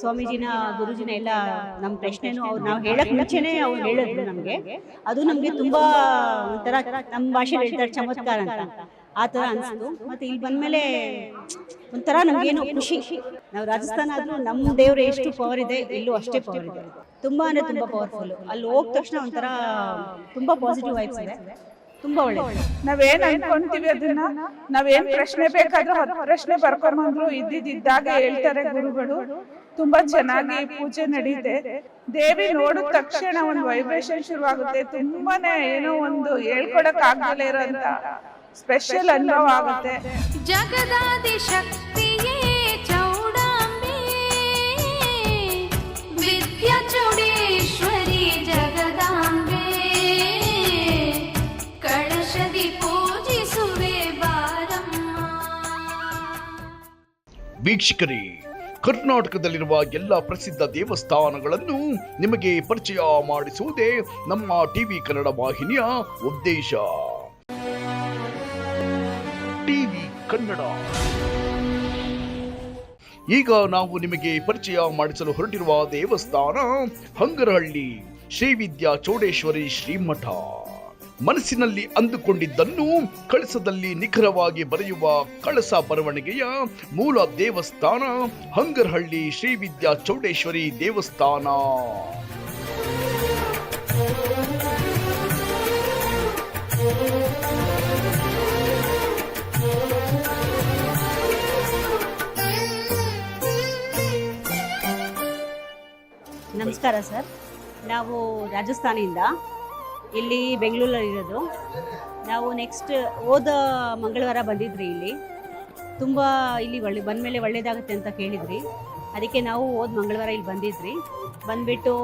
ಸ್ವಾಮೀಜಿನ ಗುರುಜಿನ ಎಲ್ಲ ನಮ್ಮ ಪ್ರಶ್ನೆನೂ ಅವ್ರು ನಾವು ಹೇಳಕ್ ಮುಂಚೆನೇ ಅವ್ರು ಹೇಳಿದ್ರು ನಮಗೆ. ಅದು ನಮಗೆ ತುಂಬಾ ಒಂಥರ ನಮ್ಮ ಭಾಷೆಯಲ್ಲಿ ಹೇಳ್ತಾರೆ ಚಮತ್ಕಾರ ಅಂತ, ಆ ಥರ ಅನಿಸ್ತು. ಮತ್ತು ಇಲ್ಲಿ ಬಂದಮೇಲೆ ಒಂಥರ ನಮಗೇನು ಖುಷಿ. ನಾವು ರಾಜಸ್ಥಾನ ಆದರೂ ನಮ್ಮ ದೇವ್ರು ಎಷ್ಟು ಪವರ್ ಇದೆ ಇಲ್ಲೂ ಅಷ್ಟೇ ಪವರ್ ಇದೆ. ತುಂಬ ಅಂದರೆ ತುಂಬ ಪವರ್ಫುಲ್ಲು. ಅಲ್ಲಿ ಹೋದ ತಕ್ಷಣ ಒಂಥರ ತುಂಬ ಪಾಸಿಟಿವ್ ವೈಬ್ಸ್ ಇದೆ, ತುಂಬ ಒಳ್ಳೆ. ನಾವೇನ್ ಅನ್ಕೊಂತೀವಿ ಅದನ್ನ ನಾವೇನ್ ಪ್ರಶ್ನೆ ಬೇಕಾದ್ರೂ 10 ಪ್ರಶ್ನೆ ಬರ್ಕೊಂಡ್ರು ಇದ್ದಿದ್ದಾಗ ಹೇಳ್ತಾರೆ ಗುರುಗಳು. ತುಂಬಾ ಚೆನ್ನಾಗಿ ಪೂಜೆ ನಡೀತೆ. ದೇವಿ ನೋಡಿದ ತಕ್ಷಣ ಒಂದು ವೈಬ್ರೇಷನ್ ಶುರುವಾಗುತ್ತೆ. ತುಂಬಾನೇ ಏನೋ ಒಂದು ಹೇಳ್ಕೊಡಕ್ ಆಗದಲೇ ಇರೋಂತ ಸ್ಪೆಷಲ್ ಅನುಭವ ಆಗುತ್ತೆ. ಜಗದಾದಿ ಶಕ್ತಿಯೇ ಚೌಡಾಂಬೆ, ವಿದ್ಯಾ ಚೌಡೇಶ್ವರಿ ಜಗದಾಂಬೆ, ಕಳಶದಿ ಪೂಜಿಸುವೆ ಬಾರಮ್ಮ. ವೀಕ್ಷಕರೇ, ಕರ್ನಾಟಕದಲ್ಲಿರುವ ಎಲ್ಲ ಪ್ರಸಿದ್ಧ ದೇವಸ್ಥಾನಗಳನ್ನು ನಿಮಗೆ ಪರಿಚಯ ಮಾಡಿಸುವುದೇ ನಮ್ಮ ಟಿವಿ ಕನ್ನಡ ವಾಹಿನಿಯ ಉದ್ದೇಶ. ಟಿವಿ ಕನ್ನಡ. ಈಗ ನಾವು ನಿಮಗೆ ಪರಿಚಯ ಮಾಡಿಸಲು ಹೊರಟಿರುವ ದೇವಸ್ಥಾನ ಹಂಗರಹಳ್ಳಿ ಶ್ರೀ ವಿದ್ಯಾ ಚೌಡೇಶ್ವರಿ ಶ್ರೀಮಠ. ಮನಸ್ಸಿನಲ್ಲಿ ಅಂದುಕೊಂಡಿದ್ದನ್ನು ಕಳಸದಲ್ಲಿ ನಿಖರವಾಗಿ ಬರೆಯುವ ಕಳಸ ಬರವಣಿಗೆಯ ಮೂಲ ದೇವಸ್ಥಾನ ಹಂಗರಹಳ್ಳಿ ಶ್ರೀ ವಿದ್ಯಾ ಚೌಡೇಶ್ವರಿ ದೇವಸ್ಥಾನ. ನಮಸ್ಕಾರ ಸರ್. ನಾವು ರಾಜಸ್ಥಾನಿಂದ ಇಲ್ಲಿ ಬೆಂಗಳೂರಲ್ಲಿ ಇರೋದು. ನಾವು ನೆಕ್ಸ್ಟ್ ಹೋದ ಮಂಗಳವಾರ ಬಂದಿದ್ರಿ ಇಲ್ಲಿ. ತುಂಬ ಇಲ್ಲಿ ಬಂದಮೇಲೆ ಒಳ್ಳೇದಾಗುತ್ತೆ ಅಂತ ಕೇಳಿದ್ರಿ, ಅದಕ್ಕೆ ನಾವು ಹೋದ ಮಂಗಳವಾರ ಇಲ್ಲಿ ಬಂದಿದ್ರಿ. ಬಂದುಬಿಟ್ಟು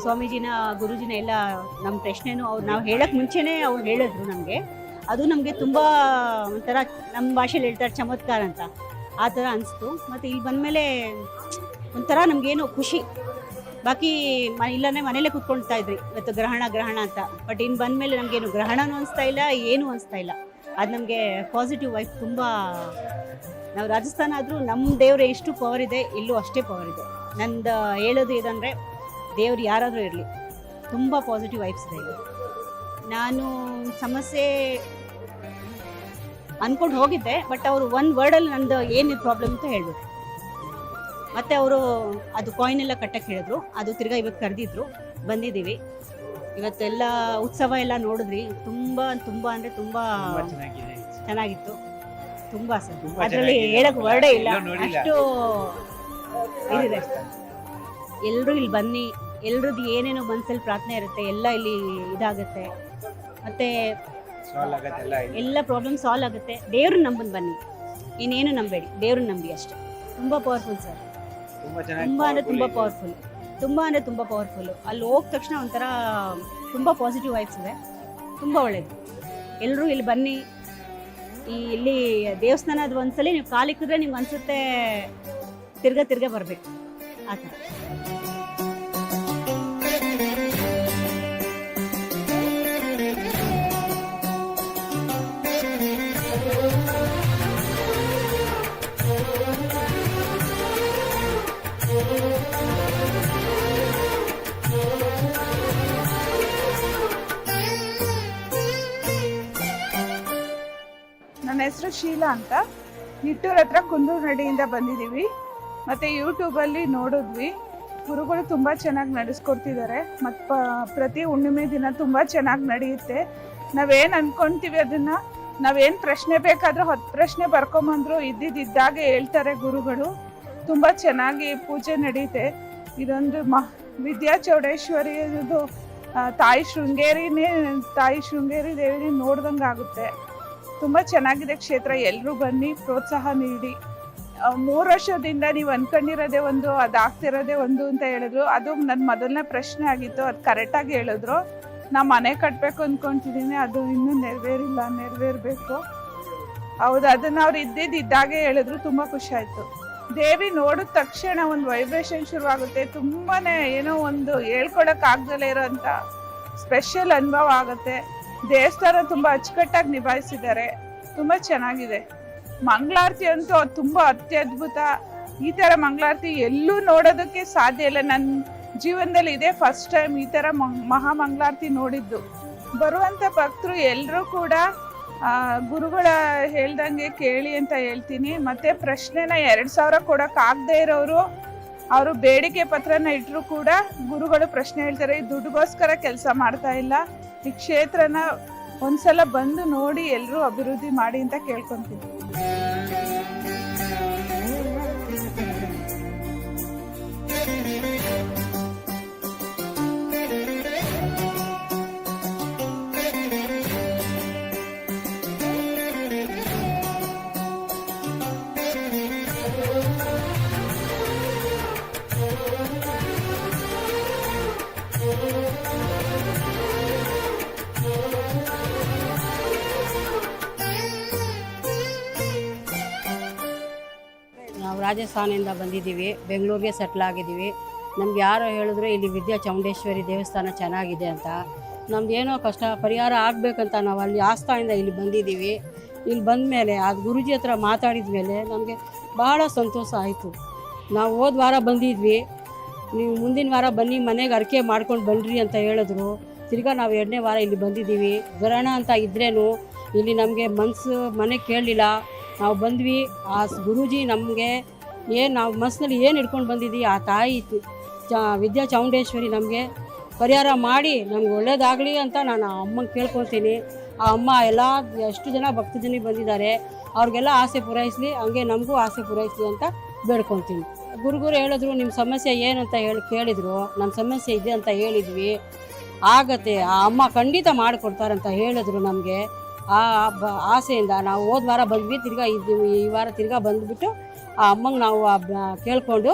ಸ್ವಾಮೀಜಿನ ಗುರುಜಿನ ಎಲ್ಲ ನಮ್ಮ ಪ್ರಶ್ನೆನೂ ಅವ್ರು ನಾವು ಹೇಳಕ್ಕೆ ಮುಂಚೆನೇ ಅವ್ರು ಹೇಳಿದ್ರು ನಮಗೆ. ಅದು ನಮಗೆ ತುಂಬ ಒಂಥರ ನಮ್ಮ ಭಾಷೆಯಲ್ಲಿ ಹೇಳ್ತಾರೆ ಚಮತ್ಕಾರ ಅಂತ, ಆ ಥರ ಅನಿಸ್ತು. ಮತ್ತು ಇಲ್ಲಿ ಬಂದಮೇಲೆ ಒಂಥರ ನಮಗೇನು ಖುಷಿ. ಬಾಕಿ ಇಲ್ಲನೇ ಮನೇಲೇ ಕೂತ್ಕೊಳ್ತಾ ಇದ್ರಿ ಇವತ್ತು ಗ್ರಹಣ ಅಂತ. ಬಟ್ ಇನ್ನು ಬಂದಮೇಲೆ ನಮಗೇನು ಗ್ರಹಣನೂ ಅನಿಸ್ತಾ ಇಲ್ಲ, ಏನೂ ಅನಿಸ್ತಾ ಇಲ್ಲ. ಅದು ನಮಗೆ ಪಾಸಿಟಿವ್ ವೈಬ್ ತುಂಬ. ನಾವು ರಾಜಸ್ಥಾನ ಆದರೂ ನಮ್ಮ ದೇವ್ರು ಎಷ್ಟು ಪವರ್ ಇದೆ ಇಲ್ಲೂ ಅಷ್ಟೇ ಪವರ್ ಇದೆ. ನಂದು ಹೇಳೋದು ಇದಂದರೆ, ದೇವ್ರು ಯಾರಾದರೂ ಇರಲಿ, ತುಂಬ ಪಾಸಿಟಿವ್ ವೈಬ್ಸ್ ಇದೆ ಇಲ್ಲಿ. ನಾನು ಸಮಸ್ಯೆ ಅಂದ್ಕೊಂಡು ಹೋಗಿದ್ದೆ, ಬಟ್ ಅವರು ಒಂದು ವರ್ಡಲ್ಲಿ ನಂದು ಏನು ಪ್ರಾಬ್ಲಮ್ ಅಂತ ಹೇಳಿದ್ರು. ಮತ್ತು ಅವರು ಅದು ಕಾಯಿನ್ ಎಲ್ಲ ಕಟ್ಟಕ್ಕೆ ಹೇಳಿದ್ರು. ಅದು ತಿರ್ಗಾ ಇವತ್ತು ಕರೆದಿದ್ರು, ಬಂದಿದ್ದೀವಿ. ಇವತ್ತೆಲ್ಲ ಉತ್ಸವ ಎಲ್ಲ ನೋಡಿದ್ರಿ. ತುಂಬ ಅಂದರೆ ತುಂಬ ಚೆನ್ನಾಗಿತ್ತು. ತುಂಬ ಸರ್, ಅದರಲ್ಲಿ ಹೇಳಕ್ಕೆ ವರ್ಡೇ ಇಲ್ಲ, ಅಷ್ಟು ಇದಿದೆ. ಎಲ್ಲರೂ ಇಲ್ಲಿ ಬನ್ನಿ, ಎಲ್ರದ್ದು ಏನೇನೋ ಮನಸ್ಸಲ್ಲಿ ಪ್ರಾರ್ಥನೆ ಇರುತ್ತೆ, ಎಲ್ಲ ಇಲ್ಲಿ ಇದಾಗುತ್ತೆ. ಮತ್ತು ಎಲ್ಲ ಪ್ರಾಬ್ಲಮ್ ಸಾಲ್ವ್ ಆಗುತ್ತೆ. ದೇವ್ರನ್ನ ನಂಬಂದು ಬನ್ನಿ, ಇನ್ನೇನು ನಂಬೇಡಿ, ದೇವ್ರನ್ನ ನಂಬಿ ಅಷ್ಟೇ. ತುಂಬ ಪವರ್ಫುಲ್ ಸರ್, ತುಂಬ ಅಂದರೆ ತುಂಬ ಪವರ್ಫುಲ್ಲು. ಅಲ್ಲಿ ಹೋದ ತಕ್ಷಣ ಒಂಥರ ತುಂಬ ಪಾಸಿಟಿವ್ ವೈಬ್ಸ್ ಇದೆ, ತುಂಬ ಒಳ್ಳೆಯದು. ಎಲ್ಲರೂ ಇಲ್ಲಿ ಬನ್ನಿ. ಇಲ್ಲಿ ದೇವಸ್ಥಾನ ಅದು ಒಂದ್ಸಲಿ ನೀವು ಕಾಲಿಕ್ಕಿದ್ರೆ ನಿಮ್ಗೆ ಅನಿಸುತ್ತೆ ತಿರ್ಗಾ ಬರಬೇಕು, ಆ ಥರ. ನನ್ನ ಹೆಸರು ಶೀಲಾ ಅಂತ. ನಿಟ್ಟೂರ್ ಹತ್ರ ಕುಂದೂರ್ನಡಿಯಿಂದ ಬಂದಿದ್ದೀವಿ. ಮತ್ತು ಯೂಟ್ಯೂಬಲ್ಲಿ ನೋಡಿದ್ವಿ, ಗುರುಗಳು ತುಂಬ ಚೆನ್ನಾಗಿ ನಡೆಸ್ಕೊಡ್ತಿದ್ದಾರೆ. ಮತ್ತು ಪ್ರತಿ ಹುಣ್ಣಿಮೆ ದಿನ ತುಂಬ ಚೆನ್ನಾಗಿ ನಡೆಯುತ್ತೆ. ನಾವೇನು ಅಂದ್ಕೊತೀವಿ ಅದನ್ನು ನಾವೇನು ಪ್ರಶ್ನೆ ಬೇಕಾದರೂ 10 ಪ್ರಶ್ನೆ ಬರ್ಕೊಂಬಂದ್ರು ಇದ್ದಿದ್ದಾಗ ಹೇಳ್ತಾರೆ ಗುರುಗಳು. ತುಂಬ ಚೆನ್ನಾಗಿ ಪೂಜೆ ನಡೀತೆ. ಇದೊಂದು ವಿದ್ಯಾ ಚೌಡೇಶ್ವರಿ ತಾಯಿ ಶೃಂಗೇರಿ ದೇವಿನೇ ನೋಡ್ದಂಗೆ ಆಗುತ್ತೆ. ತುಂಬ ಚೆನ್ನಾಗಿದೆ ಕ್ಷೇತ್ರ. ಎಲ್ಲರೂ ಬನ್ನಿ, ಪ್ರೋತ್ಸಾಹ ನೀಡಿ. 3 ವರ್ಷದಿಂದ ನೀವು ಅಂದ್ಕೊಂಡಿರೋದೇ ಒಂದು, ಅದಾಗ್ತಿರೋದೇ ಒಂದು ಅಂತ ಹೇಳಿದ್ರು. ಅದು ನನ್ನ ಮೊದಲನೇ ಪ್ರಶ್ನೆ ಆಗಿತ್ತು, ಅದು ಕರೆಕ್ಟಾಗಿ ಹೇಳಿದ್ರು. ನಾ ಮನೆ ಕಟ್ಟಬೇಕು ಅಂದ್ಕೊತಿದ್ದೀನಿ, ಅದು ಇನ್ನೂ ನೆರವೇರಬೇಕು. ಹೌದು, ಅದನ್ನು ಅವ್ರು ಇದ್ದಾಗೆ ಹೇಳಿದ್ರು. ತುಂಬ ಖುಷಿ ಆಯಿತು. ದೇವಿ ನೋಡಿದ ತಕ್ಷಣ ಒಂದು ವೈಬ್ರೇಷನ್ ಶುರುವಾಗುತ್ತೆ. ತುಂಬಾ ಏನೋ ಒಂದು ಹೇಳ್ಕೊಡಕ್ ಆಗದಲೇ ಇರೋಂಥ ಸ್ಪೆಷಲ್ ಅನುಭವ ಆಗುತ್ತೆ. ದೇವಸ್ಥಾನ ತುಂಬ ಅಚ್ಚುಕಟ್ಟಾಗಿ ನಿಭಾಯಿಸಿದ್ದಾರೆ, ತುಂಬ ಚೆನ್ನಾಗಿದೆ. ಮಂಗಳಾರತಿ ಅಂತೂ ತುಂಬ ಅತ್ಯದ್ಭುತ. ಈ ಥರ ಮಂಗಳಾರತಿ ಎಲ್ಲೂ ನೋಡೋದಕ್ಕೆ ಸಾಧ್ಯ ಇಲ್ಲ. ನನ್ನ ಜೀವನದಲ್ಲಿ ಇದೇ ಫಸ್ಟ್ ಟೈಮ್ ಈ ಥರ ಮಹಾ ಮಂಗಳಾರತಿ ನೋಡಿದ್ದು. ಬರುವಂಥ ಭಕ್ತರು ಎಲ್ಲರೂ ಕೂಡ ಗುರುಗಳ ಹೇಳ್ದಂಗೆ ಕೇಳಿ ಅಂತ ಹೇಳ್ತೀನಿ. ಮತ್ತು ಪ್ರಶ್ನೆನ 2,000 ಕೊಡೋಕ್ಕಾಗದೇ ಇರೋರು ಅವರು ಬೇಡಿಕೆ ಪತ್ರನ ಇಟ್ಟರು ಕೂಡ ಗುರುಗಳು ಪ್ರಶ್ನೆ ಹೇಳ್ತಾರೆ. ಈ ದುಡ್ಡುಗೋಸ್ಕರ ಕೆಲಸ ಮಾಡ್ತಾ ಇಲ್ಲ, ಈ ಕ್ಷೇತ್ರನ ಒಂದ್ಸಲ ಬಂದು ನೋಡಿ ಎಲ್ಲರೂ ಅಭಿವೃದ್ಧಿ ಮಾಡಿ ಅಂತ ಕೇಳ್ಕೊಂತೀನಿ. ನಾವು ರಾಜಸ್ಥಾನದಿಂದ ಬಂದಿದ್ದೀವಿ, ಬೆಂಗಳೂರಿಗೆ ಸೆಟ್ಲ್ ಆಗಿದ್ದೀವಿ. ನಮ್ಗೆ ಯಾರೋ ಹೇಳಿದ್ರು ಇಲ್ಲಿ ವಿದ್ಯಾ ಚಾಮುಂಡೇಶ್ವರಿ ದೇವಸ್ಥಾನ ಚೆನ್ನಾಗಿದೆ ಅಂತ. ನಮ್ದು ಏನೋ ಕಷ್ಟ ಪರಿಹಾರ ಆಗಬೇಕಂತ ನಾವು ಅಲ್ಲಿ ಆಸ್ಥಾನದಿಂದ ಇಲ್ಲಿ ಬಂದಿದ್ದೀವಿ. ಇಲ್ಲಿ ಬಂದ ಮೇಲೆ ಅದು ಗುರುಜಿ ಹತ್ರ ಮಾತಾಡಿದ ಮೇಲೆ ನಮಗೆ ಭಾಳ ಸಂತೋಷ ಆಯಿತು. ನಾವು ಹೋದ ವಾರ ಬಂದಿದ್ವಿ, ನೀವು ಮುಂದಿನ ವಾರ ಬನ್ನಿ ಮನೆಗೆ ಅರಿಕೆ ಮಾಡ್ಕೊಂಡು ಬನ್ನಿರಿ ಅಂತ ಹೇಳಿದ್ರು. ತಿರ್ಗಾ ನಾವು 2ನೇ ವಾರ ಇಲ್ಲಿ ಬಂದಿದ್ದೀವಿ. ಬರೋಣ ಅಂತ ಇದ್ರೇನು ಇಲ್ಲಿ ನಮಗೆ ಮನೆ ಕೇಳಲಿಲ್ಲ. ನಾವು ಬಂದ್ವಿ, ಆ ಗುರೂಜಿ ನಮಗೆ ನಾವು ಮನಸ್ಸಿನಲ್ಲಿ ಏನು ಹಿಡ್ಕೊಂಡು ಬಂದಿದ್ದೀವಿ ಆ ತಾಯಿ ವಿದ್ಯಾ ಚಾಮುಂಡೇಶ್ವರಿ ನಮಗೆ ಪರಿಹಾರ ಮಾಡಿ ನಮ್ಗೆ ಒಳ್ಳೇದಾಗಲಿ ಅಂತ ನಾನು ಆ ಅಮ್ಮಂಗೆ ಕೇಳ್ಕೊತೀನಿ. ಆ ಅಮ್ಮ ಎಷ್ಟು ಜನ ಭಕ್ತಜನಿಗೆ ಬಂದಿದ್ದಾರೆ ಅವ್ರಿಗೆಲ್ಲ ಆಸೆ ಪೂರೈಸಲಿ, ಹಂಗೆ ನಮಗೂ ಆಸೆ ಪೂರೈಸಲಿ ಅಂತ ಬೇಡ್ಕೊತೀನಿ. ಗುರುಗಳು ಹೇಳಿದ್ರು ನಿಮ್ಮ ಸಮಸ್ಯೆ ಏನಂತ ಕೇಳಿದರು. ನಮ್ಮ ಸಮಸ್ಯೆ ಇದೆ ಅಂತ ಹೇಳಿದ್ವಿ, ಆಗತ್ತೆ ಆ ಅಮ್ಮ ಖಂಡಿತ ಮಾಡಿಕೊಡ್ತಾರಂತ ಹೇಳಿದ್ರು ನಮಗೆ. ಆ ಆಸೆಯಿಂದ ನಾವು ಹೋದ ವಾರ ಬಂದ್ವಿ, ತಿರ್ಗಾ ಈ ವಾರ ತಿರ್ಗಾ ಬಂದುಬಿಟ್ಟು ಆ ಅಮ್ಮಂಗೆ ನಾವು ಕೇಳಿಕೊಂಡು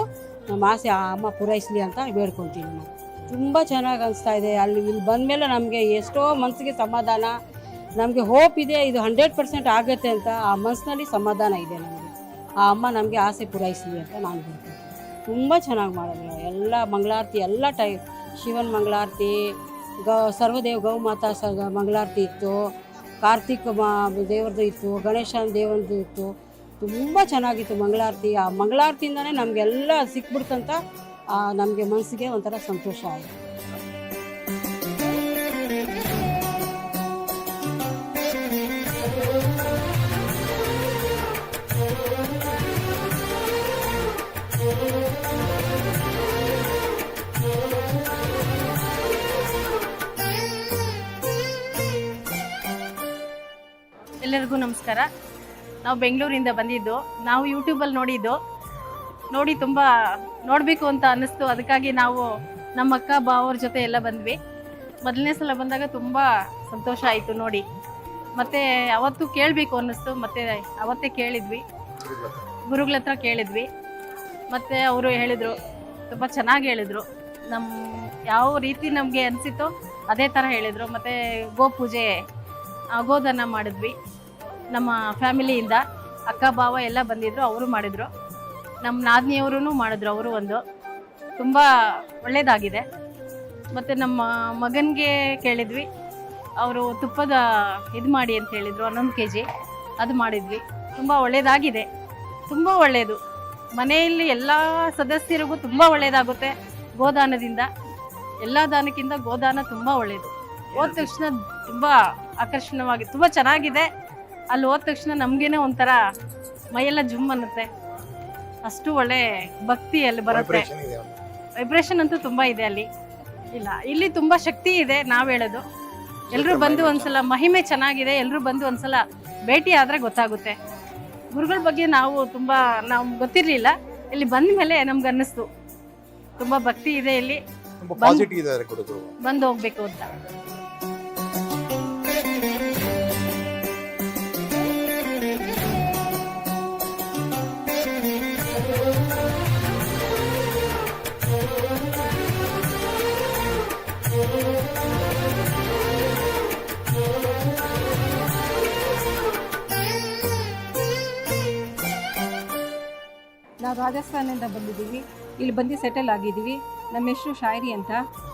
ನಮ್ಮ ಆಸೆ ಆ ಅಮ್ಮ ಪೂರೈಸಲಿ ಅಂತ ಬೇಡ್ಕೊತೀವಿ. ನಾವು ತುಂಬ ಚೆನ್ನಾಗಿ ಅನಿಸ್ತಾ ಇದೆ. ಇಲ್ಲಿ ಬಂದಮೇಲೆ ನಮಗೆ ಎಷ್ಟೋ ಮನಸ್ಸಿಗೆ ಸಮಾಧಾನ, ನಮಗೆ ಹೋಪ್ ಇದೆ, ಇದು 100% ಆಗುತ್ತೆ ಅಂತ ಆ ಮನಸ್ಸಿನಲ್ಲಿ ಸಮಾಧಾನ ಇದೆ ನಮಗೆ. ಆ ಅಮ್ಮ ನಮಗೆ ಆಸೆ ಪೂರೈಸಲಿ ಅಂತ ನಾನು ಬೇಡ್ಕೊತೀನಿ. ತುಂಬ ಚೆನ್ನಾಗಿ ಮಾಡಿದ್ರು ಎಲ್ಲ ಮಂಗಳಾರತಿ, ಎಲ್ಲ ಶಿವನ ಮಂಗಳಾರತಿ, ಸರ್ವದೇವ ಗೌಮಾತಾ ಮಂಗಳಾರತಿ ಇತ್ತು, ಕಾರ್ತಿಕ್ ದೇವ್ರದ್ದು ಇತ್ತು, ಗಣೇಶನ ದೇವರದ್ದು ಇತ್ತು. ತುಂಬ ಚೆನ್ನಾಗಿತ್ತು ಮಂಗಳಾರತಿ. ಆ ಮಂಗಳಾರತಿಯಿಂದನೇ ನಮಗೆಲ್ಲ ಸಿಕ್ಬಿಡ್ತಂತ ನಮಗೆ ಮನಸ್ಸಿಗೆ ಒಂಥರ ಸಂತೋಷ ಆಯಿತು. ಎಲ್ಲರಿಗೂ ನಮಸ್ಕಾರ. ನಾವು ಬೆಂಗಳೂರಿಂದ ಬಂದಿದ್ದು. ನಾವು ಯೂಟ್ಯೂಬಲ್ಲಿ ನೋಡಿ ತುಂಬ ನೋಡಬೇಕು ಅಂತ ಅನ್ನಿಸ್ತು. ಅದಕ್ಕಾಗಿ ನಾವು ನಮ್ಮ ಅಕ್ಕ ಬಾವರ ಜೊತೆ ಎಲ್ಲ ಬಂದ್ವಿ. ಮೊದಲನೇ ಸಲ ಬಂದಾಗ ತುಂಬ ಸಂತೋಷ ಆಯಿತು ನೋಡಿ. ಮತ್ತು ಅವತ್ತು ಕೇಳಬೇಕು ಅನ್ನಿಸ್ತು, ಮತ್ತು ಅವತ್ತೇ ಕೇಳಿದ್ವಿ, ಗುರುಗಳ ಹತ್ರ ಕೇಳಿದ್ವಿ. ಮತ್ತು ಅವರು ಹೇಳಿದರು, ತುಂಬ ಚೆನ್ನಾಗಿ ಹೇಳಿದರು. ನಮ್ಮ ಯಾವ ರೀತಿ ನಮಗೆ ಅನಿಸಿತೋ ಅದೇ ಥರ ಹೇಳಿದರು. ಮತ್ತು ಗೋಪೂಜೆ ಗೋದಾನ ಮಾಡಿದ್ವಿ. ನಮ್ಮ ಫ್ಯಾಮಿಲಿಯಿಂದ ಅಕ್ಕ ಬಾವ ಎಲ್ಲ ಬಂದಿದ್ದರು, ಅವರು ಮಾಡಿದರು. ನಮ್ಮ ನಾದಿನಿಯವರು ಮಾಡಿದ್ರು, ಅವರು ತುಂಬ ಒಳ್ಳೆಯದಾಗಿದೆ. ಮತ್ತು ನಮ್ಮ ಮಗನಿಗೆ ಕೇಳಿದ್ವಿ, ಅವರು ತುಪ್ಪದ ಇದು ಮಾಡಿ ಅಂತ ಹೇಳಿದರು, 11 kg ಅದು ಮಾಡಿದ್ವಿ. ತುಂಬ ಒಳ್ಳೆಯದಾಗಿದೆ, ತುಂಬ ಒಳ್ಳೆಯದು. ಮನೆಯಲ್ಲಿ ಎಲ್ಲ ಸದಸ್ಯರಿಗೂ ತುಂಬ ಒಳ್ಳೆಯದಾಗುತ್ತೆ ಗೋದಾನದಿಂದ. ಎಲ್ಲ ದಾನಕ್ಕಿಂತ ಗೋದಾನ ತುಂಬ ಒಳ್ಳೆಯದು. ಹೋದ ತಕ್ಷಣ ತುಂಬ ಆಕರ್ಷಣವಾಗಿ ತುಂಬ ಚೆನ್ನಾಗಿದೆ. ಅಲ್ಲಿ ಹೋದ ತಕ್ಷಣ ನಮಗೇನೆ ಒಂಥರ ಮೈಯೆಲ್ಲ ಜುಮ್ ಅನ್ನುತ್ತೆ, ಅಷ್ಟು ಒಳ್ಳೆ ಭಕ್ತಿ ಅಲ್ಲಿ ಬರುತ್ತೆ. ವೈಬ್ರೇಷನ್ ಅಂತೂ ತುಂಬ ಇದೆ ಅಲ್ಲಿ. ಇಲ್ಲಿ ತುಂಬ ಶಕ್ತಿ ಇದೆ. ನಾವು ಹೇಳೋದು ಎಲ್ಲರೂ ಬಂದು ಒಂದ್ಸಲ, ಮಹಿಮೆ ಚೆನ್ನಾಗಿದೆ, ಎಲ್ಲರೂ ಬಂದು ಒಂದ್ಸಲ ಭೇಟಿ ಆದರೆ ಗೊತ್ತಾಗುತ್ತೆ. ಗುರುಗಳ ಬಗ್ಗೆ ನಾವು ಗೊತ್ತಿರಲಿಲ್ಲ, ಇಲ್ಲಿ ಬಂದ ಮೇಲೆ ನಮ್ಗೆ ಅನ್ನಿಸ್ತು ತುಂಬ ಭಕ್ತಿ ಇದೆ ಇಲ್ಲಿ, ಬಂದು ಹೋಗ್ಬೇಕು ಅಂತ. ನಾವು ರಾಜಸ್ಥಾನದಿಂದ ಬಂದಿದ್ದೀವಿ, ಇಲ್ಲಿ ಬಂದು ಸೆಟಲ್ ಆಗಿದ್ದೀವಿ. ನಮ್ಮ ಹೆಸರು ಶಾಯರಿ ಅಂತ.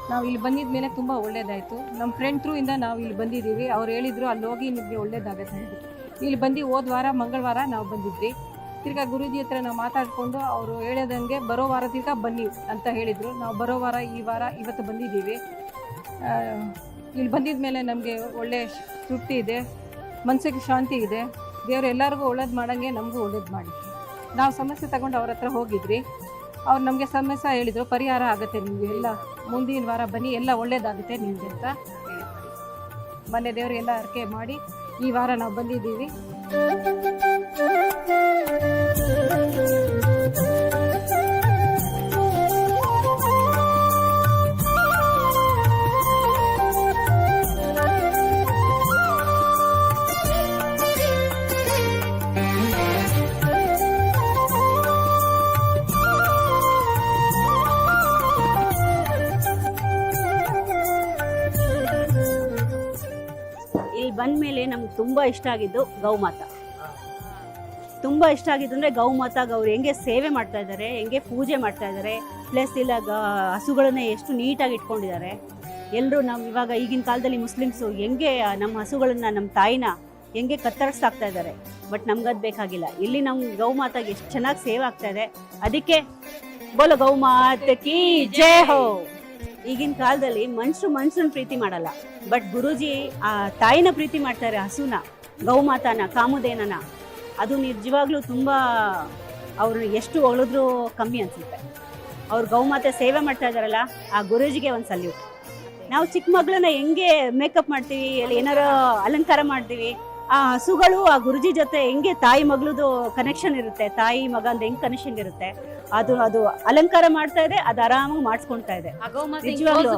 ನಾವು ಇಲ್ಲಿ ಬಂದಿದ ಮೇಲೆ ತುಂಬ ಒಳ್ಳೇದಾಯಿತು. ನಮ್ಮ ಫ್ರೆಂಡ್ ಥ್ರೂ ಇಂದ ನಾವು ಇಲ್ಲಿ ಬಂದಿದ್ದೀವಿ. ಅವ್ರು ಹೇಳಿದರು ಅಲ್ಲಿ ಹೋಗಿ ನಿಮಗೆ ಒಳ್ಳೇದಾಗತ್ತೆ ಅಂದ್ಬಿಟ್ಟು ಇಲ್ಲಿ ಬಂದು ಹೋದ ವಾರ ಮಂಗಳವಾರ ನಾವು ಬಂದಿದ್ವಿ. ತಿರ್ಗಾ ಗುರೂಜಿ ಹತ್ರ ನಾವು ಮಾತಾಡಿಕೊಂಡು ಅವರು ಹೇಳೋದಂಗೆ ಬರೋ ವಾರ ತಿರ್ಗಾ ಬನ್ನಿ ಅಂತ ಹೇಳಿದರು. ನಾವು ಬರೋ ವಾರ ಈ ವಾರ ಇವತ್ತು ಬಂದಿದ್ದೀವಿ. ಇಲ್ಲಿ ಬಂದಿದ ಮೇಲೆ ನಮಗೆ ಒಳ್ಳೆ ತೃಪ್ತಿ ಇದೆ, ಮನಸ್ಸಿಗೆ ಶಾಂತಿ ಇದೆ. ದೇವರು ಎಲ್ಲರಿಗೂ ಒಳ್ಳೇದು ಮಾಡೋಂಗೆ ನಮಗೂ ಒಳ್ಳೇದು ಮಾಡಿ. ನಾವು ಸಮಸ್ಯೆ ತಗೊಂಡು ಅವ್ರ ಹತ್ರ ಹೋಗಿದ್ರಿ, ಅವ್ರು ನಮಗೆ ಸಮಸ್ಯೆ ಹೇಳಿದರು, ಪರಿಹಾರ ಆಗುತ್ತೆ ನಿಮಗೆ, ಎಲ್ಲ ಮುಂದಿನ ವಾರ ಬನ್ನಿ ಎಲ್ಲ ಒಳ್ಳೇದಾಗುತ್ತೆ ನಿಮಗೆ ಅಂತ ಹೇಳಿದ್ರು. ಮೊನ್ನೆ ದೇವರಿಗೆಲ್ಲ ಅರ್ಕೆ ಮಾಡಿ ಈ ವಾರ ನಾವು ಬಂದಿದ್ದೀವಿ. ಇಲ್ಲಿ ಬಂದ ಮೇಲೆ ನಮ್ಗೆ ತುಂಬ ಇಷ್ಟ ಆಗಿದ್ದು ಗೌಮಾತಾ. ತುಂಬ ಇಷ್ಟ ಆಗಿದ್ದು ಅಂದರೆ ಗೌಮಾತಾಗ ಅವ್ರು ಹೆಂಗೆ ಸೇವೆ ಮಾಡ್ತಾ ಇದ್ದಾರೆ, ಹೆಂಗೆ ಪೂಜೆ ಮಾಡ್ತಾ ಇದ್ದಾರೆ, ಪ್ಲಸ್ ಇಲ್ಲ ಹಸುಗಳನ್ನ ಎಷ್ಟು ನೀಟಾಗಿ ಇಟ್ಕೊಂಡಿದ್ದಾರೆ. ಎಲ್ಲರೂ ನಾವು ಇವಾಗ ಈಗಿನ ಕಾಲದಲ್ಲಿ ಮುಸ್ಲಿಮ್ಸು ಹೆಂಗೆ ನಮ್ಮ ಹಸುಗಳನ್ನ, ನಮ್ಮ ತಾಯಿನ ಹೆಂಗೆ ಕತ್ತರಿಸ್ತಾಗ್ತಾ ಇದ್ದಾರೆ. ಬಟ್ ನಮ್ಗದು ಬೇಕಾಗಿಲ್ಲ. ಇಲ್ಲಿ ನಮ್ಮ ಗೌಮಾತಾಗೆ ಎಷ್ಟು ಚೆನ್ನಾಗಿ ಸೇವೆ ಆಗ್ತಾ ಇದೆ. ಅದಕ್ಕೆ ಬೋಲೋ ಗೌಮಾತೆ ಕಿ ಜೈ ಹೋ. ಈಗಿನ ಕಾಲದಲ್ಲಿ ಮನುಷ್ಯನ ಪ್ರೀತಿ ಮಾಡಲ್ಲ, ಬಟ್ ಗುರೂಜಿ ಆ ತಾಯಿನ ಪ್ರೀತಿ ಮಾಡ್ತಾರೆ, ಹಸುನ, ಗೌಮಾತಾನ, ಕಾಮಧೇನನ. ಅದು ನಿಜವಾಗ್ಲೂ ತುಂಬ ಅವರು ಎಷ್ಟು ಹೊಗಳಿದ್ರು ಕಮ್ಮಿ ಅನಿಸುತ್ತೆ. ಅವ್ರು ಗೌಮಾತೆ ಸೇವೆ ಮಾಡ್ತಾ ಇದ್ದಾರಲ್ಲ, ಆ ಗುರೂಜಿಗೆ ಒಂದು ಸಲ್ಯೂಟ್. ನಾವು ಚಿಕ್ಕ ಮಗಳನ್ನ ಹೆಂಗೆ ಮೇಕಪ್ ಮಾಡ್ತೀವಿ, ಅಲ್ಲಿ ಏನಾರು ಅಲಂಕಾರ ಮಾಡ್ತೀವಿ, ಆ ಹಸುಗಳು ಆ ಗುರುಜಿ ಜೊತೆ ಹೆಂಗೆ ತಾಯಿ ಮಗಳದು ಕನೆಕ್ಷನ್ ಇರುತ್ತೆ, ತಾಯಿ ಮಗ ಅಂತ ಹೆಂಗೆ ಕನೆಕ್ಷನ್ ಇರುತ್ತೆ, ಅದು ಅಲಂಕಾರ ಮಾಡ್ತಾ ಇದೆ, ಅದು ಆರಾಮಾಗಿ ಮಾಡಿಸ್ಕೊಳ್ತಾ ಇದೆ. ನಿಜವಾಗ್ಲೂ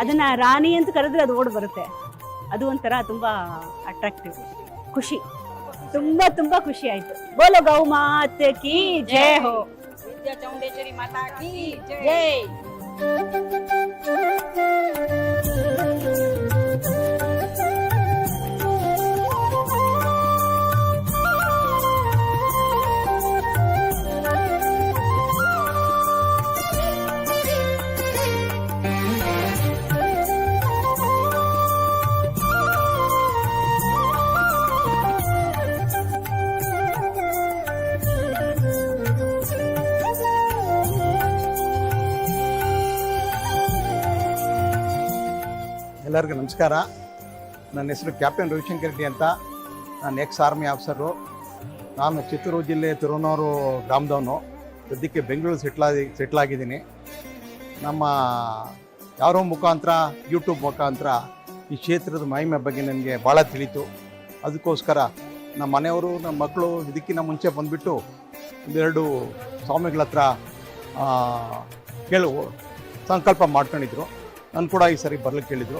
ಅದನ್ನ ರಾಣಿ ಅಂತ ಕರೆದ್ರೆ ಅದು ಓಡ್ ಬರುತ್ತೆ. ಅದು ಒಂಥರ ತುಂಬಾ ಅಟ್ರಾಕ್ಟಿವ್, ಖುಷಿ, ತುಂಬಾ ಖುಷಿ ಆಯ್ತು. ಬೋಲೋ ಗೌ ಮಾತೆ ಕಿ ಜೈ ಹೋ. ವಿದ್ಯಾ ಚಾಮುಂಡೇಶ್ವರಿ ಮಾತಾ ಕಿ ಜೈ. ಎಲ್ಲರಿಗೂ ನಮಸ್ಕಾರ. ನನ್ನ ಹೆಸರು ಕ್ಯಾಪ್ಟನ್ ರವಿಶಂಕರ್ ರೆಡ್ಡಿ ಅಂತ. ನಾನು ಎಕ್ಸ್ ಆರ್ಮಿ ಆಫೀಸರು. ನಾನು ಚಿತ್ತೂರು ಜಿಲ್ಲೆ ತಿರುವನೂರು ಗ್ರಾಮದವನು. ಸದ್ಯಕ್ಕೆ ಬೆಂಗಳೂರು ಸೆಟ್ಲಾಗಿದ್ದೀನಿ. ನಮ್ಮ ಯಾರೋ ಮುಖಾಂತರ, ಯೂಟ್ಯೂಬ್ ಮುಖಾಂತರ ಈ ಕ್ಷೇತ್ರದ ಮಹಿಮೆ ಬಗ್ಗೆ ನನಗೆ ಭಾಳ ತಿಳಿತು. ಅದಕ್ಕೋಸ್ಕರ ನಮ್ಮ ಮನೆಯವರು, ನಮ್ಮ ಮಕ್ಕಳು ಇದಕ್ಕಿಂತ ಮುಂಚೆ ಬಂದುಬಿಟ್ಟು ಒಂದೆರಡು ಸ್ವಾಮಿಗಳ ಹತ್ರ ಸಂಕಲ್ಪ ಮಾಡ್ಕೊಂಡಿದ್ರು. ನಾನು ಕೂಡ ಈ ಸರಿ ಬರ್ಲಿಕ್ಕೆ ಕೇಳಿದರು.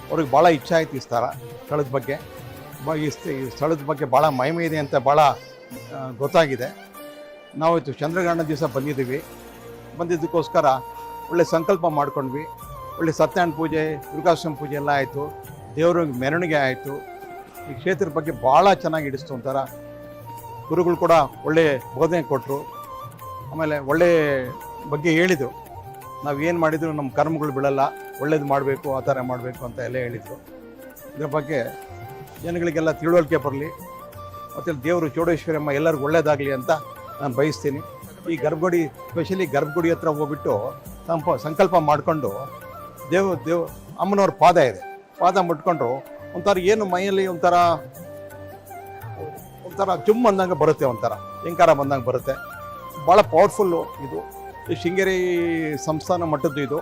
ಅವ್ರಿಗೆ ಭಾಳ ಇಚ್ಛೆ ಆಯಿತು ಈ ಸ್ಥಳದ ಬಗ್ಗೆ. ಈ ಸ್ಥಳದ ಬಗ್ಗೆ ಭಾಳ ಮಹಿಮೆ ಇದೆ ಅಂತ ಭಾಳ ಗೊತ್ತಾಗಿದೆ. ನಾವಿತ್ತು ಚಂದ್ರಗ್ರಹಣ ದಿವಸ ಬಂದಿದ್ದಕ್ಕೋಸ್ಕರ ಒಳ್ಳೆ ಸಂಕಲ್ಪ ಮಾಡ್ಕೊಂಡ್ವಿ. ಒಳ್ಳೆ ಸತ್ಯನಾರಾಯಣ ಪೂಜೆ, ದುರ್ಗಾಷ್ಟಮಿ ಪೂಜೆ ಎಲ್ಲ ಆಯಿತು. ದೇವ್ರಿಗೆ ಮೆರವಣಿಗೆ ಆಯಿತು. ಈ ಕ್ಷೇತ್ರದ ಬಗ್ಗೆ ಭಾಳ ಚೆನ್ನಾಗಿ ಹಿಡಿಸ್ತು ಒಂಥರ. ಗುರುಗಳು ಕೂಡ ಒಳ್ಳೆ ಬೋಧನೆ ಕೊಟ್ಟರು. ಆಮೇಲೆ ಒಳ್ಳೆ ಬಗ್ಗೆ ಹೇಳಿದರು. ನಾವೇನು ಮಾಡಿದ್ರು ನಮ್ಮ ಕರ್ಮಗಳು ಬಿಡಲ್ಲ, ಒಳ್ಳೇದು ಮಾಡಬೇಕು, ಆ ಥರ ಮಾಡಬೇಕು ಅಂತ ಎಲ್ಲ ಹೇಳಿದರು. ಇದ್ರ ಬಗ್ಗೆ ಜನಗಳಿಗೆಲ್ಲ ತಿಳುವಳಿಕೆ ಬರಲಿ, ಮತ್ತು ದೇವರು ಚೌಡೇಶ್ವರಮ್ಮ ಎಲ್ಲರಿಗೂ ಒಳ್ಳೇದಾಗಲಿ ಅಂತ ನಾನು ಬಯಸ್ತೀನಿ. ಈ ಗರ್ಭಗುಡಿ, ಸ್ಪೆಷಲಿ ಗರ್ಭಗುಡಿ ಹತ್ರ ಹೋಗ್ಬಿಟ್ಟು ಸಂಕಲ್ಪ ಮಾಡಿಕೊಂಡು ಅಮ್ಮನವ್ರ ಪಾದ ಮುಟ್ಕೊಂಡ್ರು ಒಂಥರ ಏನು ಮೈಯಲ್ಲಿ ಒಂಥರ ಜುಮ್ ಅಂದಂಗೆ ಬರುತ್ತೆ, ಒಂಥರ ಹೆಂಕಾರ ಬಂದಂಗೆ ಬರುತ್ತೆ. ಭಾಳ ಪವರ್ಫುಲ್ಲು ಇದು. ಈ ಶೃಂಗೇರಿ ಸಂಸ್ಥಾನ ಮಟ್ಟದ್ದು ಇದು.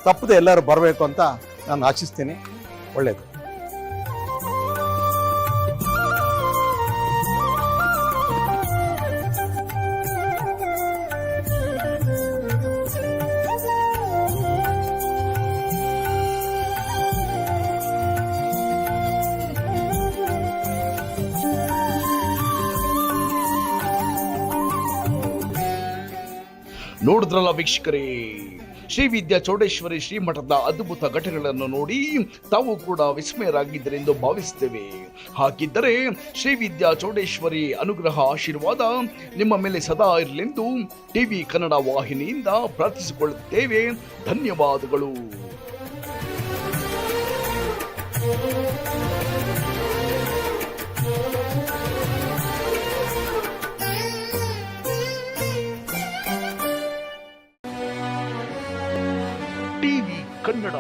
ತಪ್ಪದೆ ಎಲ್ಲರೂ ಬರಬೇಕು ಅಂತ ನಾನು ಆಶಿಸ್ತೀನಿ. ಒಳ್ಳೆಯದು. ನೋಡಿದ್ರಲ್ಲ ವೀಕ್ಷಕರೇ, ಶ್ರೀ ವಿದ್ಯಾ ಚೌಡೇಶ್ವರಿ ಶ್ರೀಮಠದ ಅದ್ಭುತ ಘಟನೆಗಳನ್ನು ನೋಡಿ ತಾವು ಕೂಡ ವಿಸ್ಮಯರಾಗಿದ್ದರೆಂದು ಭಾವಿಸುತ್ತೇವೆ. ಹಾಗಿದ್ದರೆ ಶ್ರೀ ವಿದ್ಯಾ ಚೌಡೇಶ್ವರಿ ಅನುಗ್ರಹ, ಆಶೀರ್ವಾದ ನಿಮ್ಮ ಮೇಲೆ ಸದಾ ಇರಲೆಂದು ಟಿವಿ ಕನ್ನಡ ವಾಹಿನಿಯಿಂದ ಪ್ರಾರ್ಥಿಸಿಕೊಳ್ಳುತ್ತೇವೆ. ಧನ್ಯವಾದಗಳು. ಟಿವಿ ಕನ್ನಡ.